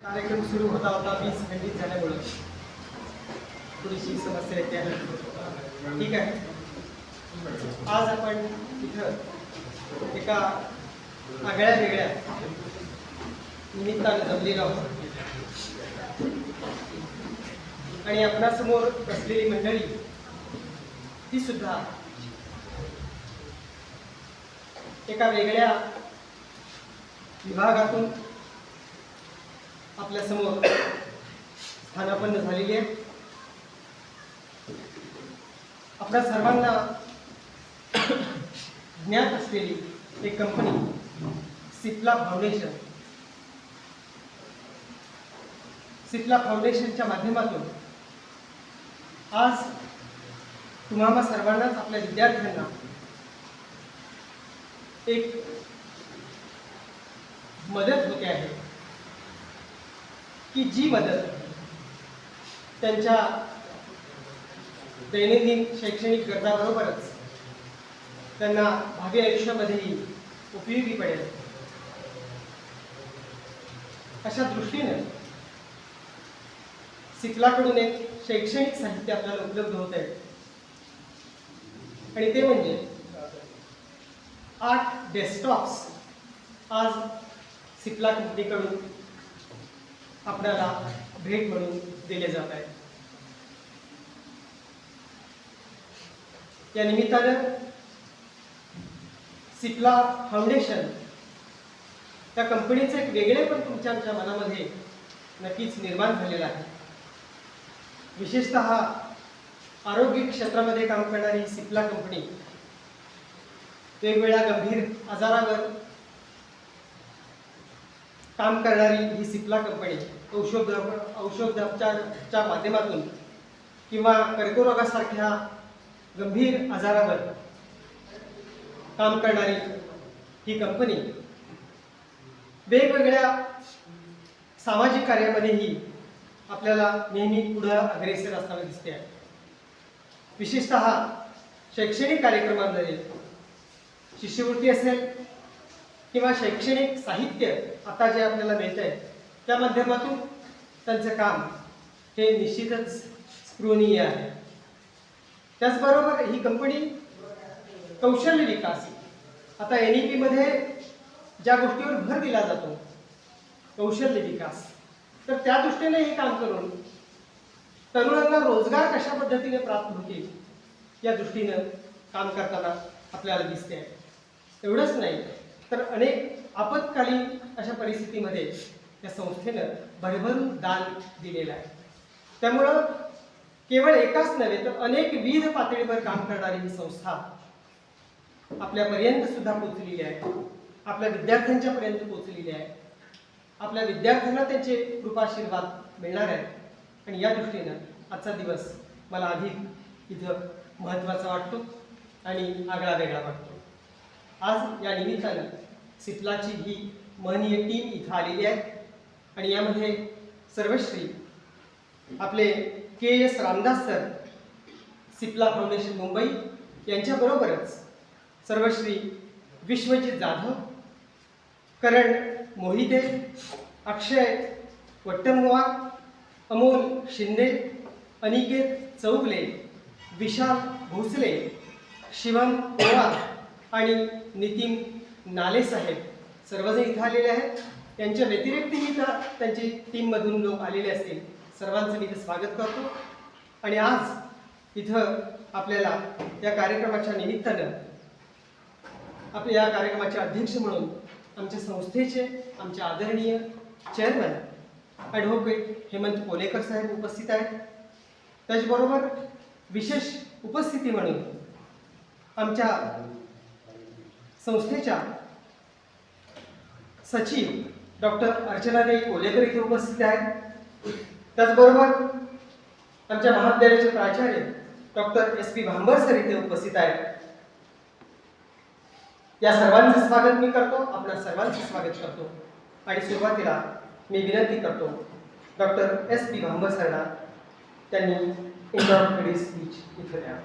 कार्यक्रम सुरू होता होता 20 खंडित झाल्यामुळे थोडीशी समस्या येते आहे. ठीक आहे, आज आपण इथं एका आगळ्या वेगळ्या निमित्ताने जमलेलो आहोत आणि आपणासमोर बसलेली मंडळी ती सुद्धा एका वेगळ्या विभागातून आपल्या समोर स्थानापन्न झालेली आहे. आपल्या सर्वांना ज्ञात असलेली एक कंपनी सिप्ला फाउंडेशन. सिप्ला फाउंडेशनच्या माध्यमातून आज तुम्हाला सर्वांनाच आपल्या विद्यार्थ्यांना एक मदत होते आहे की जी मदत त्यांच्या दैनंदिन शैक्षणिक गरजाबरोबरच त्यांना भावी आयुष्यामध्येही उपयोगी पडेल. अशा दृष्टीने सिप्लाकडून एक शैक्षणिक साहित्य आपल्याला उपलब्ध होत आहे आणि ते म्हणजे 8 डेस्कटॉप्स आज सिप्ला कंपनीकडून आपल्याला भेट म्हणून दिले जात आहे. या निमित्तानं सिप्ला फाउंडेशन त्या कंपनीचं एक वेगळे पण तुमच्या मनामध्ये नक्कीच निर्माण झालेलं आहे. विशेषतः आरोग्य क्षेत्रामध्ये काम करणारी ही सिप्ला कंपनी वेगवेगळ्या गंभीर आजारावर काम करणारी ही सिप्ला कंपनी औषधोपचाराच्या माध्यमातून किंवा कर्करोगासारख्या गंभीर आजारावर काम करणारी ही कंपनी वेगवेगळ्या सामाजिक कार्यामध्येही आपल्याला नेहमी पुढे अग्रेसर असताना दिसते आहे. विशेषतः शैक्षणिक कार्यक्रमांमध्ये शिष्यवृत्ती असेल किंवा शैक्षणिक साहित्य आता जे आपल्याला मिळत आहे त्या माध्यमातून त्यांचं काम हे निश्चितच स्पृहणीय आहे. त्याचबरोबर ही कंपनी कौशल्य विकास, आता NEP मध्ये ज्या गोष्टीवर भर दिला जातो कौशल्य विकास, तर त्या दृष्टीने हे काम करून तरुणांना रोजगार कशा पद्धतीने प्राप्त होतील या दृष्टीनं काम करताना आपल्याला दिसते आहे. एवढंच नाही तर अनेक आपत्कालीन अशा परिस्थितीमध्ये या संस्थेनं भरभरून दान दिलेलं आहे. त्यामुळं केवळ एकाच नव्हे तर अनेक विविध पातळीवर काम करणारी ही संस्था आपल्यापर्यंत सुद्धा पोहोचलेली आहे, आपल्या विद्यार्थ्यांच्या पर्यंत पोहोचलेली आहे. आपल्या विद्यार्थ्यांना त्यांचे कृपाशीर्वाद मिळणार आहेत आणि या दृष्टीनं आजचा दिवस मला अधिक इथं महत्त्वाचा वाटतो आणि आगळा वेगळा वाटतो. आज या निमित्तानं सिप्लाची ही महनीय टीम इथं आलेली आहे आणि यामध्ये सर्वश्री आपले KS Ramdas sir Cipla foundation Mumbai यांच्याबरोबरच सर्वश्री विश्वजित जाधव, करण मोहिते, अक्षय वट्टमवार, अमोल शिंदे, अनिकेत चौगले, विशाल भोसले, शिवम पवार आणि नितीन नाले साहेब सर्वजण इथं आलेले आहेत. त्यांच्या व्यतिरिक्तही इथं त्यांची टीममधून लोक आलेले असतील. सर्वांचं मी इथं स्वागत करतो आणि आज इथं आपल्याला या कार्यक्रमाच्या निमित्तानं आपल्या या कार्यक्रमाचे अध्यक्ष म्हणून आमच्या संस्थेचे आमचे आदरणीय चेअरमन ॲडव्होकेट हेमंत कोलेकर साहेब उपस्थित आहेत. त्याचबरोबर विशेष उपस्थिती म्हणून आमच्या संस्थेच्या सचिव डॉक्टर अर्चनादेवी कोलेकर इथे उपस्थित आहेत. त्याचबरोबर आमच्या महाविद्यालयाचे प्राचार्य डॉक्टर SP भांबर सर इथे उपस्थित आहेत. या सर्वांचं स्वागत मी करतो, आपल्या सर्वांचं स्वागत करतो आणि सुरुवातीला मी विनंती करतो डॉक्टर SP भांबर सरना त्यांनी इंट्रोडक्टरी स्पीच इथे द्या.